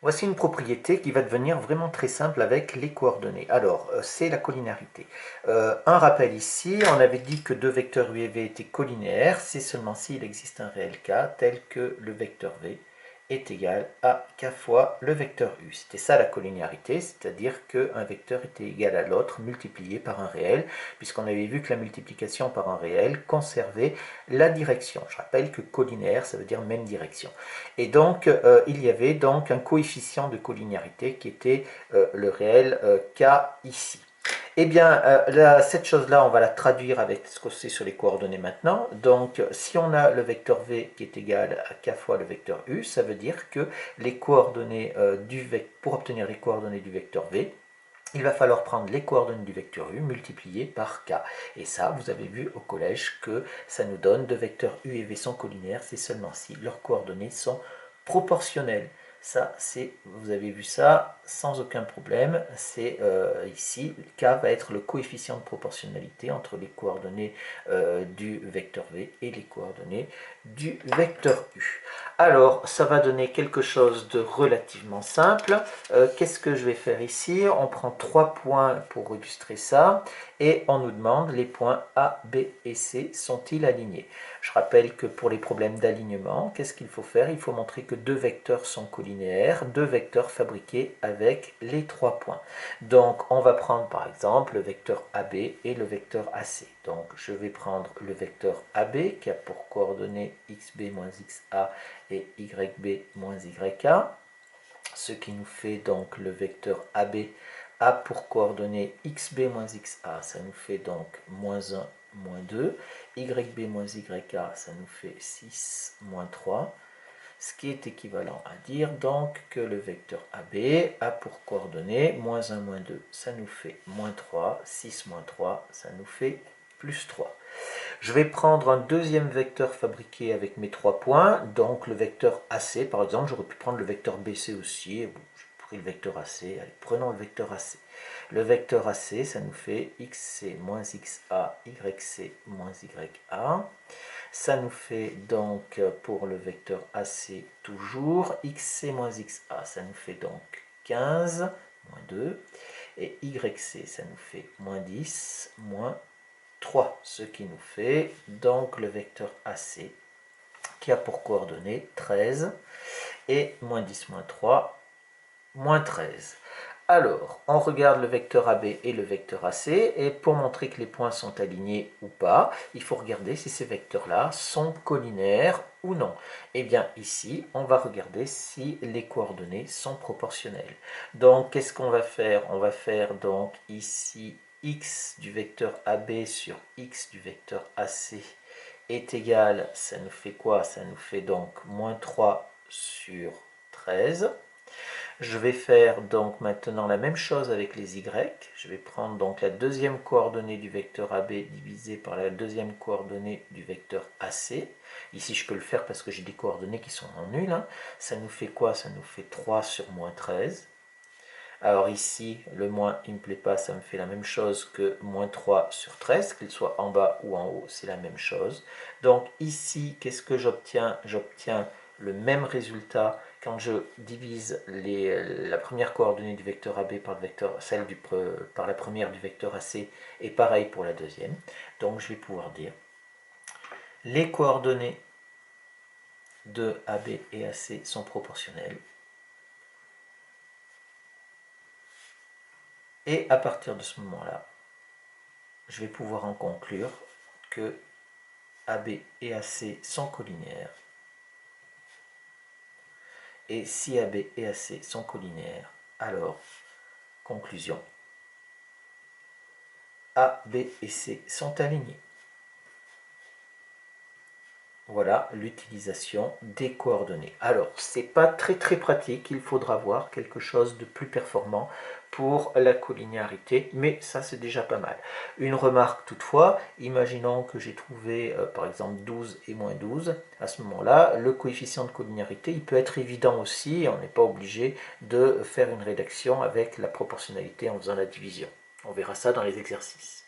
Voici une propriété qui va devenir vraiment très simple avec les coordonnées. Alors, c'est la collinéarité. Un rappel ici, on avait dit que deux vecteurs u et v étaient collinéaires, c'est seulement s'il existe un réel k tel que le vecteur v est égal à k fois le vecteur u. C'était ça la collinéarité, c'est-à-dire qu'un vecteur était égal à l'autre multiplié par un réel, puisqu'on avait vu que la multiplication par un réel conservait la direction. Je rappelle que collinéaire, ça veut dire même direction. Et donc, il y avait donc un coefficient de collinéarité qui était le réel k ici. Eh bien, cette chose-là, on va la traduire avec ce que c'est sur les coordonnées maintenant. Donc, si on a le vecteur v qui est égal à k fois le vecteur u, ça veut dire que les coordonnées pour obtenir les coordonnées du vecteur v, il va falloir prendre les coordonnées du vecteur u multipliées par k. Et ça, vous avez vu au collège que ça nous donne deux vecteurs u et v sont collinaires, c'est seulement si leurs coordonnées sont proportionnelles. Ça, vous avez vu ça sans aucun problème. C'est ici, k va être le coefficient de proportionnalité entre les coordonnées du vecteur v et les coordonnées du vecteur u. Alors, ça va donner quelque chose de relativement simple. Qu'est-ce que je vais faire ici? On prend 3 points pour illustrer ça et on nous demande les points A, B et C sont-ils alignés? Je rappelle que pour les problèmes d'alignement, qu'est-ce qu'il faut faire? Il faut montrer que deux vecteurs sont collinéaires, deux vecteurs fabriqués avec les 3 points. Donc, on va prendre par exemple le vecteur AB et le vecteur AC. Donc, je vais prendre le vecteur AB qui a pour coordonnées xb moins xa et yb moins yk, ce qui nous fait donc le vecteur AB a pour coordonnées xb moins xa, ça nous fait donc moins 1, moins 2, yb moins yk, ça nous fait 6, moins 3, ce qui est équivalent à dire donc que le vecteur AB a pour coordonnées moins 1, moins 2, ça nous fait moins 3, 6, moins 3, ça nous fait plus 3. Je vais prendre un deuxième vecteur fabriqué avec mes 3 points, donc le vecteur AC, par exemple, j'aurais pu prendre le vecteur BC aussi, bon, j'ai pris le vecteur AC, allez, prenons le vecteur AC. Le vecteur AC, ça nous fait xc moins xa, yc moins ya. Ça nous fait donc, pour le vecteur AC toujours, xc moins xa, ça nous fait donc 15, moins 2, et yc, ça nous fait moins 10, moins 3, ce qui nous fait donc le vecteur AC qui a pour coordonnées 13 et moins 10 moins 3, moins 13. Alors, on regarde le vecteur AB et le vecteur AC, et pour montrer que les points sont alignés ou pas, il faut regarder si ces vecteurs-là sont collinaires ou non. Et bien ici, on va regarder si les coordonnées sont proportionnelles. Donc, qu'est-ce qu'on va faire? On va faire donc ici x du vecteur AB sur x du vecteur AC est égal, ça nous fait quoi? Ça nous fait donc moins 3 sur 13. Je vais faire donc maintenant la même chose avec les y. Je vais prendre donc la deuxième coordonnée du vecteur AB divisée par la deuxième coordonnée du vecteur AC. Ici, je peux le faire parce que j'ai des coordonnées qui sont en nul. Ça nous fait quoi? Ça nous fait 3 sur moins 13. Alors ici, le moins, il ne me plaît pas, ça me fait la même chose que moins 3 sur 13, qu'il soit en bas ou en haut, c'est la même chose. Donc ici, qu'est-ce que j'obtiens? J'obtiens le même résultat quand je divise la première coordonnée du vecteur AB par, par la première du vecteur AC, et pareil pour la deuxième. Donc je vais pouvoir dire les coordonnées de AB et AC sont proportionnelles. Et à partir de ce moment-là, je vais pouvoir en conclure que AB et AC sont collinaires. Et si AB et AC sont collinaires, alors, conclusion, A, B et C sont alignés. Voilà l'utilisation des coordonnées. Alors, c'est pas très pratique, il faudra voir quelque chose de plus performant pour la collinéarité, mais ça c'est déjà pas mal. Une remarque toutefois, imaginons que j'ai trouvé par exemple 12 et moins 12, à ce moment-là, le coefficient de collinéarité, il peut être évident aussi, on n'est pas obligé de faire une rédaction avec la proportionnalité en faisant la division. On verra ça dans les exercices.